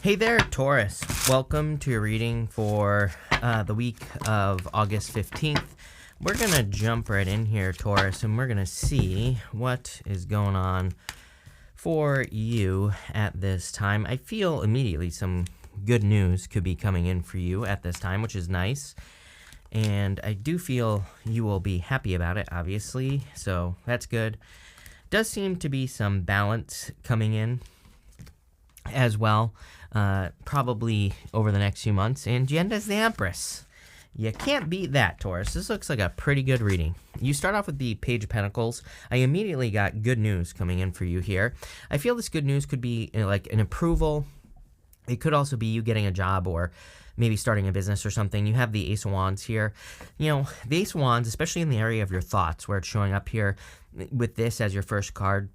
Hey there, Taurus. Welcome to your reading for the week of August 15th. We're going to jump right in here, Taurus, and we're going to see what is going on for you at this time. I feel immediately some good news could be coming in for you at this time, which is nice. And I do feel you will be happy about it, obviously, so that's good. Does seem to be some balance coming in as well, probably over the next few months. And Jenda's the Empress. You can't beat that, Taurus. This looks like a pretty good reading. You start off with the Page of Pentacles. I immediately got good news coming in for you here. I feel this good news could be like an approval. It could also be you getting a job or maybe starting a business or something. You have the Ace of Wands here. You know, the Ace of Wands, especially in the area of your thoughts, where it's showing up here with this as your first card,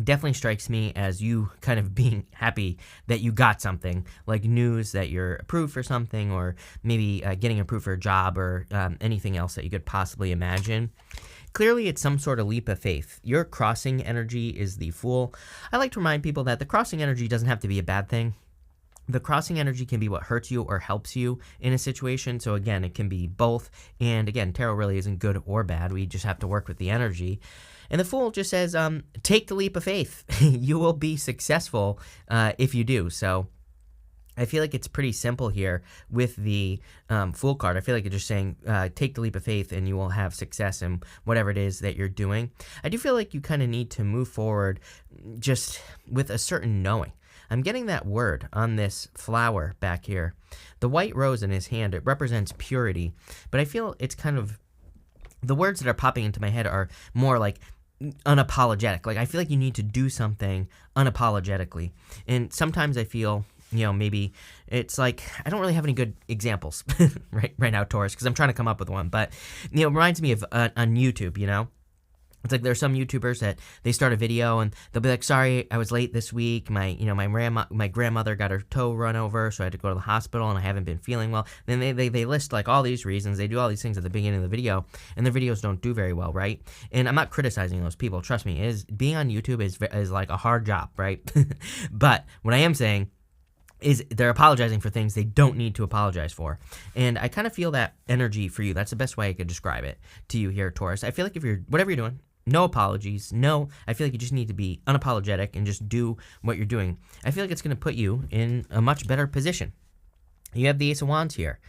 definitely strikes me as you kind of being happy that you got something, like news that you're approved for something, or maybe getting approved for a job, or anything else that you could possibly imagine. Clearly, it's some sort of leap of faith. Your crossing energy is the Fool. I like to remind people that the crossing energy doesn't have to be a bad thing. The crossing energy can be what hurts you or helps you in a situation. So again, it can be both. And again, tarot really isn't good or bad. We just have to work with the energy. And the Fool just says, take the leap of faith. You will be successful if you do. So I feel like it's pretty simple here with the Fool card. I feel like it's just saying, take the leap of faith and you will have success in whatever it is that you're doing. I do feel like you kind of need to move forward just with a certain knowing. I'm getting that word on this flower back here. The white rose in his hand, it represents purity. But I feel it's kind of, the words that are popping into my head are more like unapologetic. Like I feel like you need to do something unapologetically. And sometimes I feel, you know, maybe it's like, I don't really have any good examples right now, Taurus, because I'm trying to come up with one. But, you know, it reminds me of on YouTube, you know. It's like there's some YouTubers that they start a video and they'll be like, sorry, I was late this week. My grandmother got her toe run over, so I had to go to the hospital and I haven't been feeling well. Then they list like all these reasons. They do all these things at the beginning of the video, and their videos don't do very well, right? And I'm not criticizing those people. Trust me, being on YouTube is like a hard job, right? But what I am saying is they're apologizing for things they don't need to apologize for. And I kind of feel that energy for you. That's the best way I could describe it to you here, Taurus. I feel like if you're, whatever you're doing, no apologies, I feel like you just need to be unapologetic and just do what you're doing. I feel like it's going to put you in a much better position. You have the Ace of Wands here.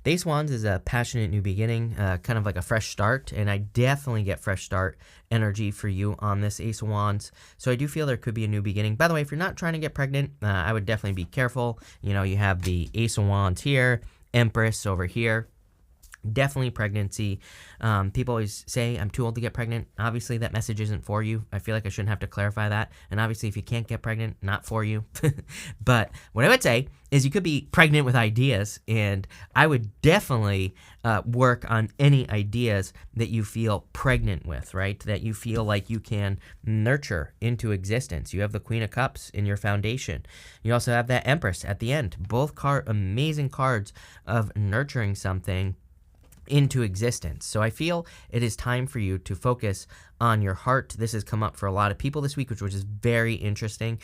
The Ace of Wands is a passionate new beginning, kind of like a fresh start, and I definitely get fresh start energy for you on this Ace of Wands. So I do feel there could be a new beginning. By the way, if you're not trying to get pregnant, I would definitely be careful. You know, you have the Ace of Wands here, Empress over here. Definitely pregnancy. People always say I'm too old to get pregnant. Obviously, that message isn't for you. I feel like I shouldn't have to clarify that. And obviously, if you can't get pregnant, not for you. But what I would say is you could be pregnant with ideas, and I would definitely work on any ideas that you feel pregnant with, right? That you feel like you can nurture into existence. You have the Queen of Cups in your foundation. You also have that Empress at the end. Both amazing cards of nurturing something into existence. So I feel it is time for you to focus on your heart. This has come up for a lot of people this week, which is very interesting.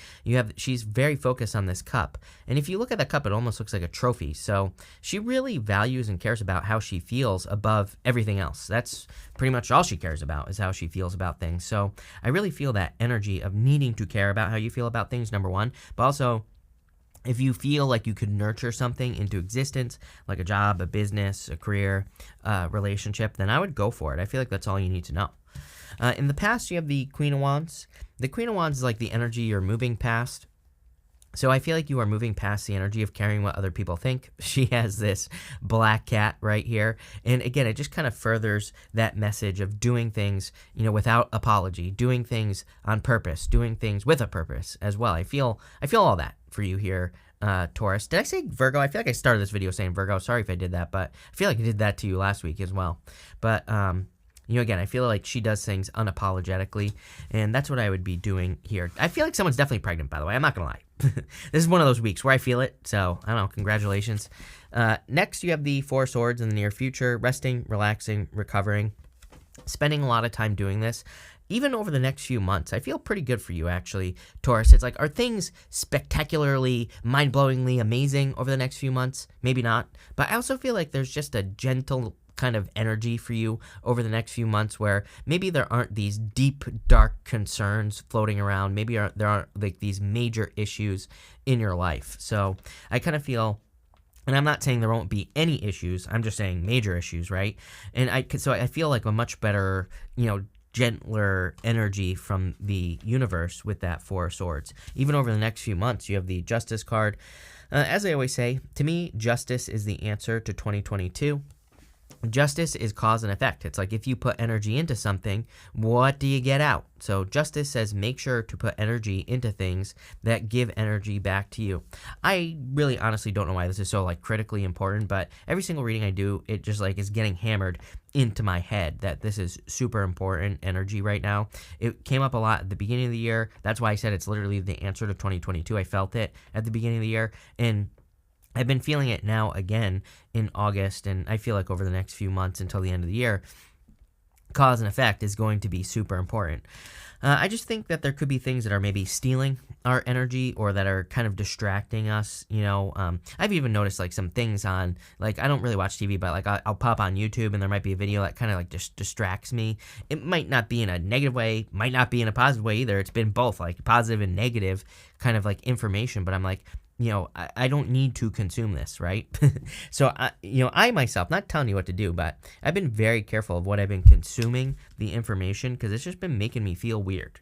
She's very focused on this cup. And if you look at that cup, it almost looks like a trophy. So she really values and cares about how she feels above everything else. That's pretty much all she cares about, is how she feels about things. So I really feel that energy of needing to care about how you feel about things, number one, but also if you feel like you could nurture something into existence, like a job, a business, a career, relationship, then I would go for it. I feel like that's all you need to know. In the past, you have the Queen of Wands. The Queen of Wands is like the energy you're moving past. So I feel like you are moving past the energy of caring what other people think. She has this black cat right here. And again, it just kind of furthers that message of doing things, you know, without apology, doing things on purpose, doing things with a purpose as well. I feel all that for you here, Taurus. Did I say Virgo? I feel like I started this video saying Virgo. Sorry if I did that, but I feel like I did that to you last week as well. But, you know, again, I feel like she does things unapologetically, and that's what I would be doing here. I feel like someone's definitely pregnant, by the way. I'm not going to lie. This is one of those weeks where I feel it, so I don't know. Congratulations. Next, you have the Four of Swords in the near future. Resting, relaxing, recovering. Spending a lot of time doing this. even over the next few months, I feel pretty good for you, actually, Taurus. It's like, are things spectacularly, mind-blowingly amazing over the next few months? Maybe not. But I also feel like there's just a gentle kind of energy for you over the next few months where maybe there aren't these deep, dark concerns floating around. Maybe there aren't like these major issues in your life. So I kind of feel, and I'm not saying there won't be any issues, I'm just saying major issues, right? And I feel like a much better, gentler energy from the universe with that Four of Swords. Even over the next few months, you have the Justice card. As I always say, to me, justice is the answer to 2022. Justice is cause and effect. It's like if you put energy into something, what do you get out? So justice says make sure to put energy into things that give energy back to you. I really honestly don't know why this is so like critically important, but every single reading I do, it just like is getting hammered into my head that this is super important energy right now. It came up a lot at the beginning of the year. That's why I said it's literally the answer to 2022. I felt it at the beginning of the year, and I've been feeling it now again in August, and I feel like over the next few months until the end of the year, cause and effect is going to be super important. I just think that there could be things that are maybe stealing our energy or that are kind of distracting us. I've even noticed like some things on, like, I don't really watch TV, but like I'll pop on YouTube and there might be a video that kind of like just distracts me. It might not be in a negative way, might not be in a positive way either. It's been both like positive and negative kind of like information, but I'm like, I don't need to consume this, right? So, I myself, not telling you what to do, but I've been very careful of what I've been consuming, the information, because it's just been making me feel weird,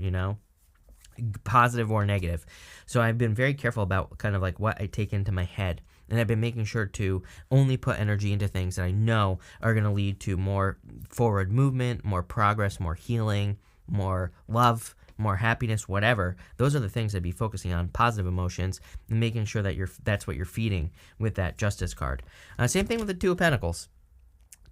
positive or negative. So I've been very careful about kind of like what I take into my head. And I've been making sure to only put energy into things that I know are going to lead to more forward movement, more progress, more healing, more love, more happiness, whatever. Those are the things I'd be focusing on, positive emotions, and making sure that that's what you're feeding with that Justice card. Same thing with the Two of Pentacles.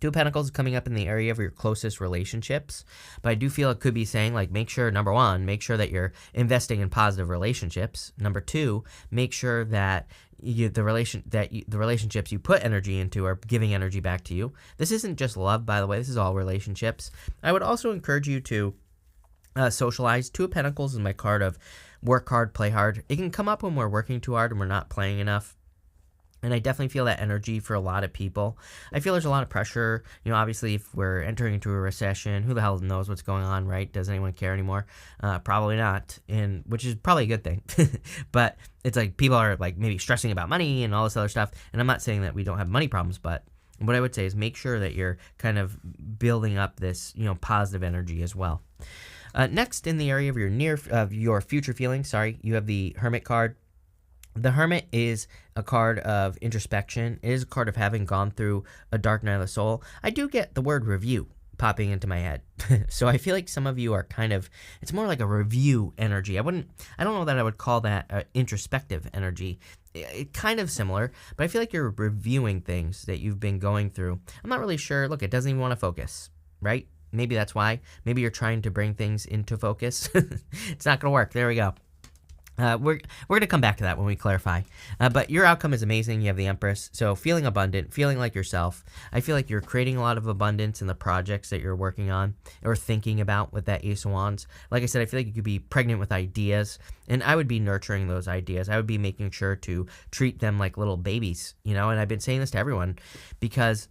Two of Pentacles is coming up in the area of your closest relationships, but I do feel it could be saying, like, make sure, number one, make sure that you're investing in positive relationships. Number two, make sure that the relationships you put energy into are giving energy back to you. This isn't just love, by the way. This is all relationships. I would also encourage you to socialize. Two of Pentacles is my card of work hard, play hard. It can come up when we're working too hard and we're not playing enough. And I definitely feel that energy for a lot of people. I feel there's a lot of pressure. Obviously, if we're entering into a recession, who the hell knows what's going on, right? Does anyone care anymore? Probably not, and which is probably a good thing. But it's like people are like maybe stressing about money and all this other stuff. And I'm not saying that we don't have money problems, but what I would say is make sure that you're kind of building up this, positive energy as well. Next, in the area of your future feelings, you have the Hermit card. The Hermit is a card of introspection. It is a card of having gone through a dark night of the soul. I do get the word review popping into my head. So I feel like some of you are it's more like a review energy. I don't know that I would call that introspective energy. It kind of similar, but I feel like you're reviewing things that you've been going through. I'm not really sure. Look, it doesn't even want to focus, right? Maybe that's why. Maybe you're trying to bring things into focus. It's not going to work. There we go. We're going to come back to that when we clarify. But your outcome is amazing. You have the Empress. So feeling abundant, feeling like yourself. I feel like you're creating a lot of abundance in the projects that you're working on or thinking about with that Ace of Wands. Like I said, I feel like you could be pregnant with ideas, and I would be nurturing those ideas. I would be making sure to treat them like little babies, and I've been saying this to everyone because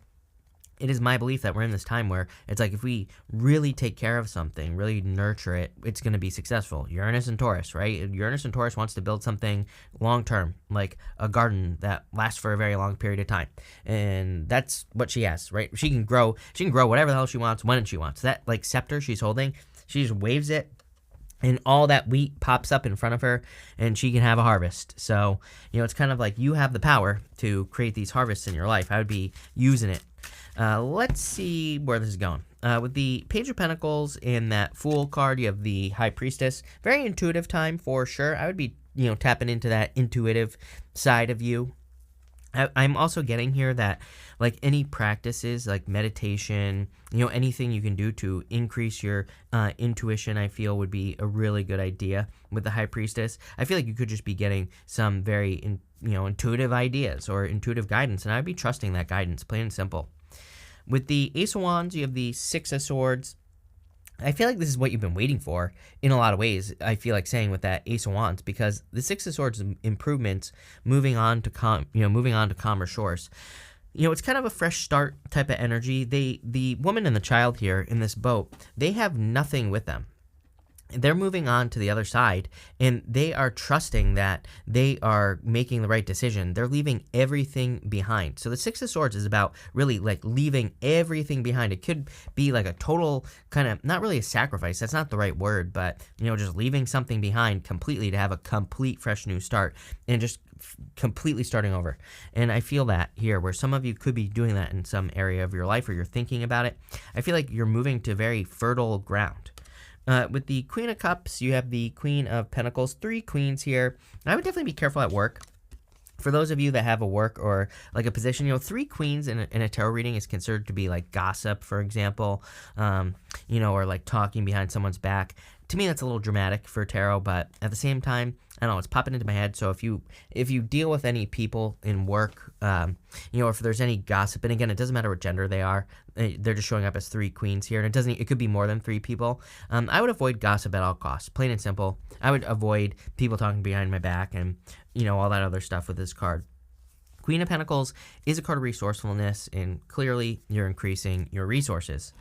it is my belief that we're in this time where it's like if we really take care of something, really nurture it, it's going to be successful. Uranus and Taurus, right? Uranus and Taurus wants to build something long-term, like a garden that lasts for a very long period of time. And that's what she has, right? She can grow whatever the hell she wants, when she wants. That like scepter she's holding, she just waves it, and all that wheat pops up in front of her, and she can have a harvest. So, it's kind of like you have the power to create these harvests in your life. I would be using it. Let's see where this is going. With the Page of Pentacles and that Fool card, you have the High Priestess. Very intuitive time for sure. I would be, tapping into that intuitive side of you. I'm also getting here that like any practices like meditation, anything you can do to increase your intuition, I feel would be a really good idea with the High Priestess. I feel like you could just be getting some very, intuitive ideas or intuitive guidance, and I'd be trusting that guidance, plain and simple. With the Ace of Wands, you have the Six of Swords. I feel like this is what you've been waiting for in a lot of ways. I feel like saying with that Ace of Wands, because the Six of Swords improvements, moving on to moving on to calmer shores. It's kind of a fresh start type of energy. The woman and the child here in this boat, they have nothing with them. They're moving on to the other side, and they are trusting that they are making the right decision. They're leaving everything behind. So the Six of Swords is about really like leaving everything behind. It could be like a total kind of, not really a sacrifice, that's not the right word, but just leaving something behind completely to have a complete fresh new start and just completely starting over. And I feel that here, where some of you could be doing that in some area of your life, or you're thinking about it. I feel like you're moving to very fertile ground. With the Queen of Cups, you have the Queen of Pentacles, 3 queens here. I would definitely be careful at work. For those of you that have a work or like a position, 3 queens in a tarot reading is considered to be like gossip, for example, or like talking behind someone's back. To me, that's a little dramatic for tarot, but at the same time, I don't know, it's popping into my head. So if you deal with any people in work, if there's any gossip, and again, it doesn't matter what gender they are, they're just showing up as 3 queens here, and it could be more than 3 people. I would avoid gossip at all costs, plain and simple. I would avoid people talking behind my back and all that other stuff with this card. Queen of Pentacles is a card of resourcefulness, and clearly you're increasing your resources.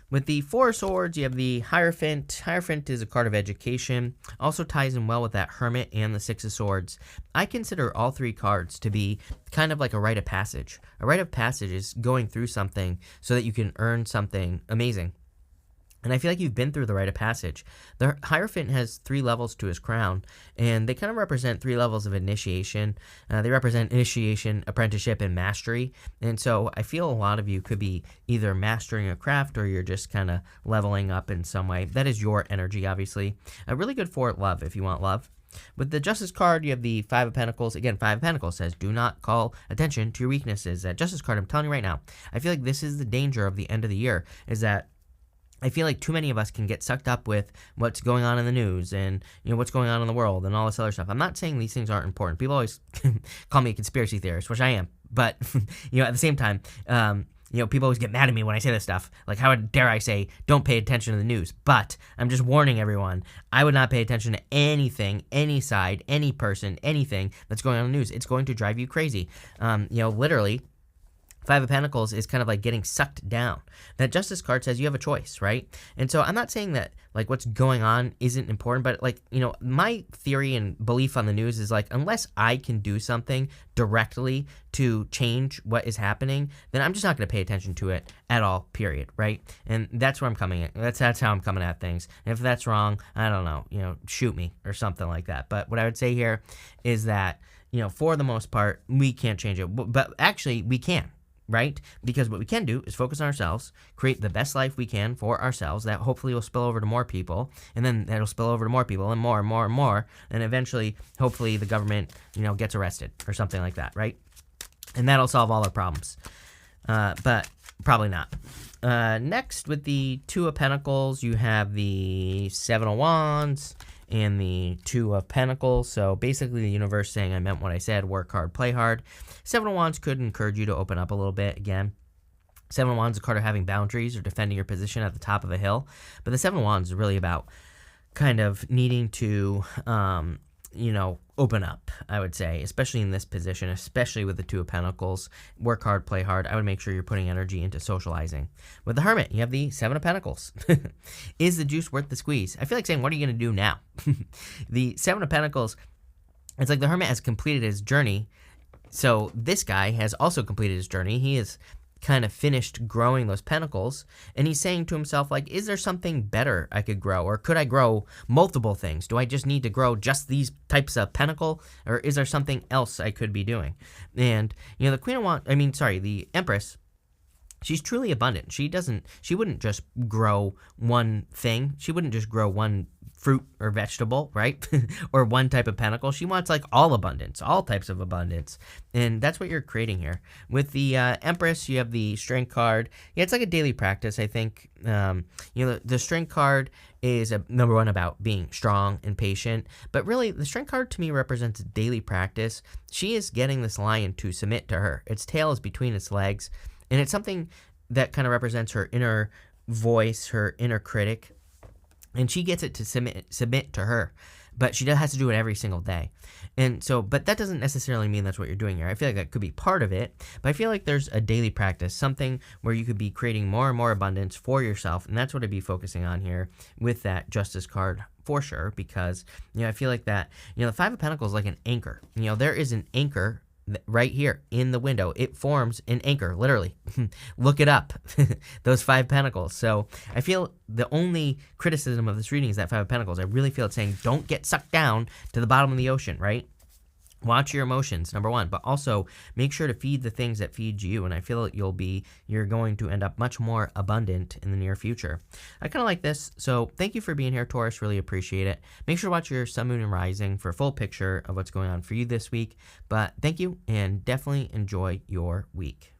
With the Four of Swords, you have the Hierophant. Hierophant is a card of education. Also ties in well with that Hermit and the Six of Swords. I consider all 3 cards to be kind of like a rite of passage. A rite of passage is going through something so that you can earn something amazing. And I feel like you've been through the rite of passage. The Hierophant has 3 levels to his crown, and they kind of represent 3 levels of initiation. They represent initiation, apprenticeship, and mastery. And so I feel a lot of you could be either mastering a craft, or you're just kind of leveling up in some way. That is your energy, obviously. Really good for love if you want love. With the Justice card, you have the Five of Pentacles. Again, Five of Pentacles says, do not call attention to your weaknesses. That Justice card, I'm telling you right now, I feel like this is the danger of the end of the year, is that I feel like too many of us can get sucked up with what's going on in the news and what's going on in the world and all this other stuff. I'm not saying these things aren't important. People always call me a conspiracy theorist, which I am. But at the same time, people always get mad at me when I say this stuff. Like, how dare I say, don't pay attention to the news? But I'm just warning everyone, I would not pay attention to anything, any side, any person, anything that's going on in the news. It's going to drive you crazy. Literally, Five of Pentacles is kind of like getting sucked down. That Justice card says you have a choice, right? And so I'm not saying that like what's going on isn't important, but like, my theory and belief on the news is like, unless I can do something directly to change what is happening, then I'm just not going to pay attention to it at all, period, right? And that's where I'm coming at. That's how I'm coming at things. And if that's wrong, I don't know, shoot me or something like that. But what I would say here is that, for the most part, we can't change it, but actually we can. Right? Because what we can do is focus on ourselves, create the best life we can for ourselves. That hopefully will spill over to more people, and then that'll spill over to more people, and more and more and more, and eventually, hopefully, the government, gets arrested or something like that, right? And that'll solve all our problems. But probably not. Next, with the Two of Pentacles, you have the Seven of Wands and the Two of Pentacles. So basically the universe saying I meant what I said, work hard, play hard. Seven of Wands could encourage you to open up a little bit again. Seven of Wands is a card of having boundaries or defending your position at the top of a hill. But the Seven of Wands is really about kind of needing to, open up, I would say, especially in this position, especially with the Two of Pentacles. Work hard, play hard. I would make sure you're putting energy into socializing. With the Hermit, you have the Seven of Pentacles. Is the juice worth the squeeze? I feel like saying, what are you going to do now? The Seven of Pentacles, it's like the Hermit has completed his journey. So this guy has also completed his journey. He is kind of finished growing those pentacles, and he's saying to himself, like, is there something better I could grow, or could I grow multiple things? Do I just need to grow just these types of pentacle, or is there something else I could be doing? And the Empress, she's truly abundant. She wouldn't just grow one thing. She wouldn't just grow one fruit or vegetable, right? Or one type of pentacle. She wants like all abundance, all types of abundance. And that's what you're creating here. With the Empress, you have the Strength card. Yeah, it's like a daily practice, I think. The Strength card is number one about being strong and patient. But really, the Strength card to me represents daily practice. She is getting this lion to submit to her. Its tail is between its legs. And it's something that kind of represents her inner voice, her inner critic, and she gets it to submit to her, but she has to do it every single day. And so, but that doesn't necessarily mean that's what you're doing here. I feel like that could be part of it, but I feel like there's a daily practice, something where you could be creating more and more abundance for yourself, and that's what I'd be focusing on here with that Justice card for sure, because, I feel like that, the Five of Pentacles is like an anchor. There is an anchor right here in the window. It forms an anchor, literally. Look it up. Those Five Pentacles. So I feel the only criticism of this reading is that Five of Pentacles. I really feel it's saying don't get sucked down to the bottom of the ocean, right? Watch your emotions, number one, but also make sure to feed the things that feed you. And I feel like you're going to end up much more abundant in the near future. I kind of like this. So thank you for being here, Taurus. Really appreciate it. Make sure to watch your sun, moon, and rising for a full picture of what's going on for you this week. But thank you, and definitely enjoy your week.